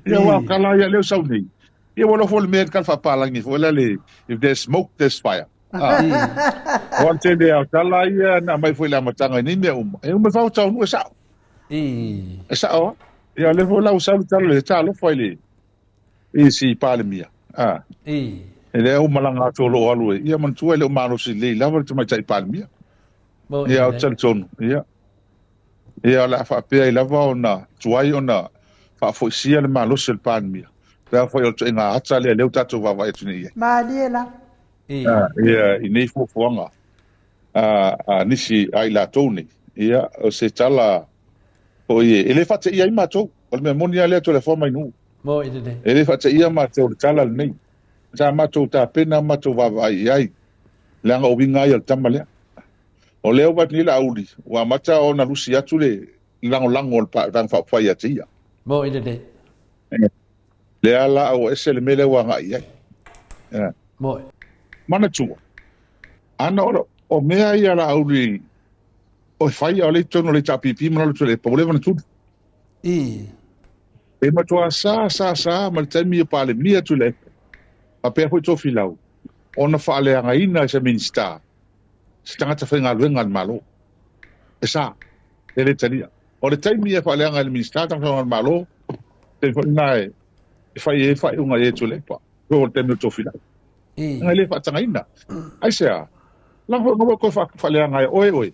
Ia wa kala ia leo sau nei. Ia wala fo le mea kan fa palangi fo le if there's smoke there's fire. Wan te le au kala ia na mai fo le matanga ni mea uma. E uma fa tau no sa. E sa o. Ia le fo la usau talo le talo fo le. E si pale mia. E le uma langa tolo alu ia man tu le umano si le lava tu mai tai pale mia. Ia o tal tonu. Ia la fa pe ai lava ona tuai ona fa fo sia le malo sel pale mia. Pea foi o nga atsa le leu tatu va vai tuni ia. Maliela. Ia I nei fo foanga. Nisi ai la toni. Ia o se tala o ie. Ele fa te ia I matou. O le moni ale to le forma inu. Mo ide. Ele fa te ia matou le tala le nei. Sa matou ta pena matou va vai ai. Le anga o winga ia tama le. O leo bat ni la auli. Wa mata o na lusi atu le lango o pa rang fa fa ia te ia. Mo ide. Le ala o ese le mele wa ngai ai. Mo. Mana tua. Ana o mea ia la auli o fai o le tono le tapipi mana le pole mana tu. E matua sa ma le taimi pa le mia tu le. Pa pe ho to filau. Ona fa le anga ina se minsta. Se tanga ta fenga luenga malo. E sa. E le tania. O le taimi fa le anga le minsta tanga fenga malo. Te fo nai. E fai unga e tu le pa. Ko te no to filau. Ngai le fa tanga ina. Ai sea. Lang ho ko fa le anga oi.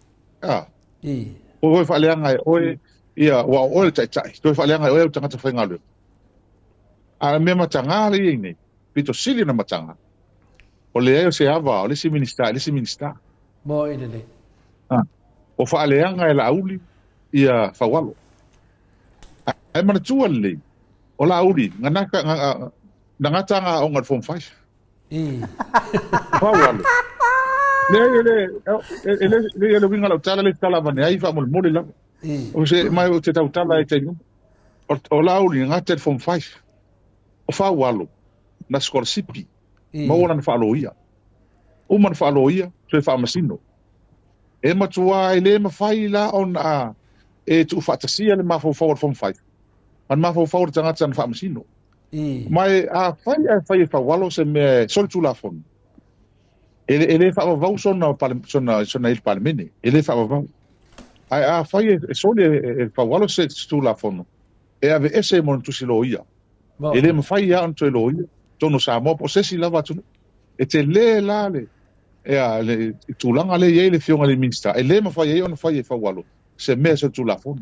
O fa le anga oi. Ia wa o tai. To fa le anga oi tanga ta fenga lu. A me matanga le ni. Pito sili na matanga. O le se ava, o le si minista. Mo ide. O fa le anga la auli ia fa walo. Ai mana tua le. O la auli nga tanga o ngat form 5. Fa walo. Le winga la tala le tala bane ai fa mol la. O se mai o te tau tala e te nu. O la auli nga te form 5. O fa walo. Na scorsipi. Ma ona na fa aloia. O man fa aloia, te fa masino. E matua e le mafai la ona e tu fatasia le mafo forward form 5. An mafo forward tanga tsan fa masino. Mai a fai fa walo se me sol tu la fon. Ele fa vau sona il palmene. Ele fa vau. Ai a fai e soli e fa walo se tu la fon. E ave ese mon tu siloia. Ele mafai ya anto eloia. Tono sa mo posesi lava tu. E te le lale. Le tulanga le ye le fionga le minsta. E le mafai ye on fai e fa walo. Se me se tu la fon.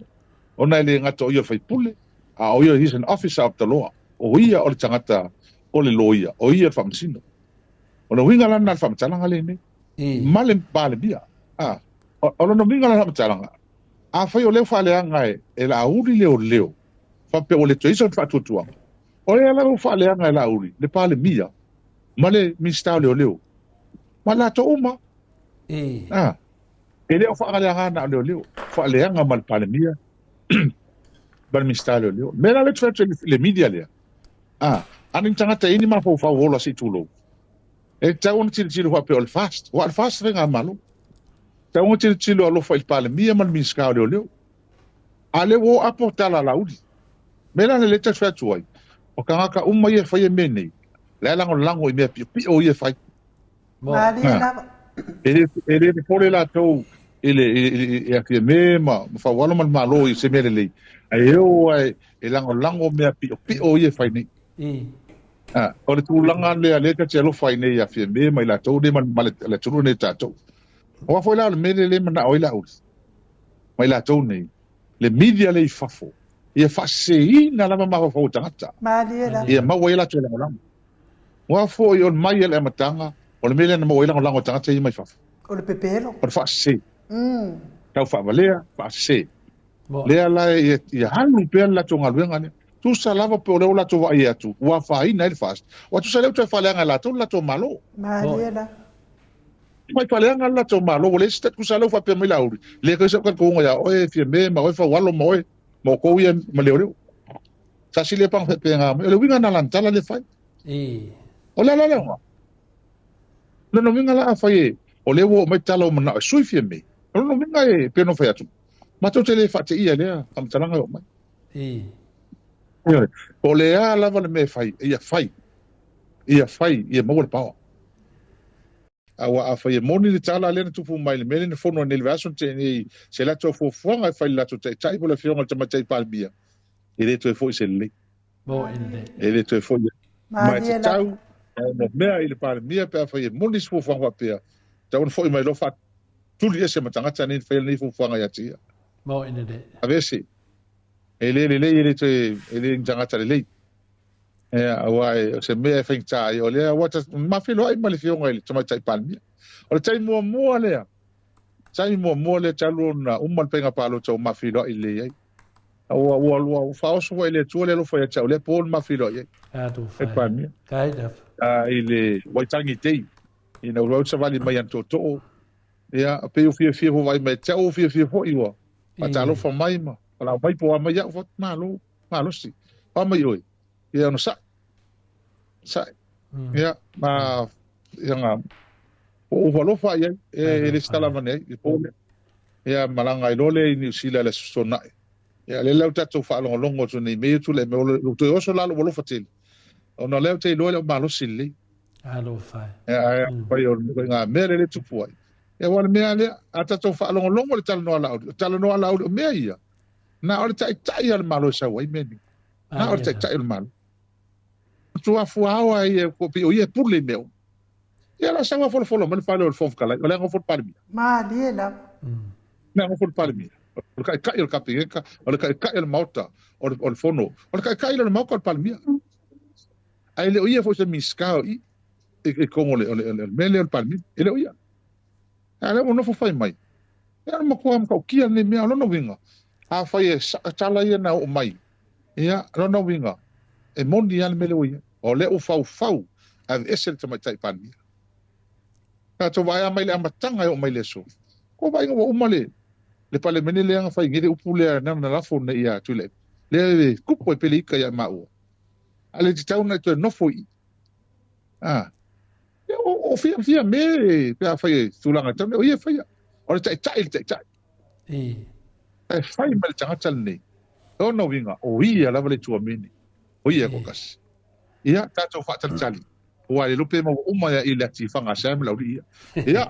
Ona le ngato yo fai pule. O ia he's an officer of the law. O ia o le tangata o le loia. O ia fa masino. O le winga lana fa matalanga le ne. Male bale bia. O le no winga lana matalanga. A fai o le fa le anga e la uri leo. Fa pe o le toisa fa tutua. O le ala fa le anga e la uri. Le pale bia. Male minsta leo. Mala to uma. E le fa le anga na leo. Fa le anga mal pale bia. Bal mistalo leo. Mela le tfet le media le. Anin tangata ini ma fa wola si tulo. E taun til wa pe all fast. Wa fast renga malo. Taun til lo fa il pale mia mal miska leo. Ale wo aporta la laudi. Mela le tfet tuai. O kanga umma ye fa ye mene. Le lango me pi o ye fa. Ele pole la to ele e aqui mesmo fa wala mal malo se mele ai eu e lango me pi o ye fai ni o le tulanga le ka telo fai ni ya fi me mai la to de man mal la tulu ne tato o foi la mele le mana o la us mai la to ni le media le fafo e fa sei na la ma fa tata e ma wa la to la wa fo yo mai le matanga o le mele na mo la lango tata e mai fafo O le pepelo. O fa sei. Tau fa valea, fa sei. Lea la e hanu pe la tonga luenga ne. Tu salava pe o la to va ia tu. Wa fa ina il fast. Wa tu saleu te fa lenga la to malo. Mariela. Mai fa lenga la to malo, le sta tu saleu fa pe me la uri. Le ko se ka ko ya o e fi me ma o fa walo mo ko ia ma le. Sa si le pa pe nga. Le winga na lantala le fa. O la. No winga la fa ye. O le wo mai talo mana sui fi me. No minga e pe no fa atu. Ma to tele fa te ia le am talanga o mai. O le a lava le me fai, ia fai, ia mau le pao. Awa a fai e moni le tala lena tupu mai le mele ne fono ne le vaso te ni se la to fo fuanga fai la to te tai po le fionga te matai palbia. E le to e fo se le. Mo ine. E le to e fo mai te tau. No mea i le palbia pe a fai e moni fo fuanga pe. Tau fo mai lo fa tuli ese matanga tani fai ni fo fuanga ya tia. Mo ine de. Avesi. E le to e le njanga le. Awa se mea fai tai o le wata ma filo ai mali fionga ile tama tai palmia. O le tai mua lea. Tai mua le talo na umal penga palo tau ma filo ile ai. Awa fa oso ile tu le lo fa tau le pol ma filo ai. Tu E palmia. Kind of. Ile waitangi tei. Ina ro sa vali mai anto to. Ya pe o fie ho vai mai tau fie ho iwa. Pa talo fa mai ma. Ala mai po mai ya fot malo si. Pa mai oi. Ya no sa ya ma yang o valo fa ya ele stala mane pole ya malanga ilole ni sila le sona ya le lau tatu fa longo tu ni me tu le me lo to oso la lo fatil ona le te lo malo sili alo fa ya pa yo nga me le tu foi ya wala me ale atatu fa longo le tal no ala me ya na ora tai al malo sa wai me na ora tai al malo tu a fuawa e ko pi o ye pour le meu ya la sa fo fo man fa le fo kala le ngo fo palmi ma le la na ngo fo palmi o ka el kapinga o ka el mauta o fono o ka el mauta palmi ai le o ye fo se miska e como le mele el palmi ele o ya ala mo no fo fai mai ya mo ko am ka ki ne me no winga a fa ye tala ye na o mai ya no winga e mondi al mele o ya o le o fau a ese te mai tai palmi ka to vai mai le amatanga o mai le so ko vai ngo umale le pale mene le anga fai ngire upule na la fo na ia tu le kupo e pele ika ya mau ale te tau na to no foi o fia me pe fai tulanga tau o ia fai o tai e fai mal tanga talne o no winga o ia la vale tu mini o ia ko kas ia tato fa tali o ale lupe mo uma ya ile ti fanga sam la ia ia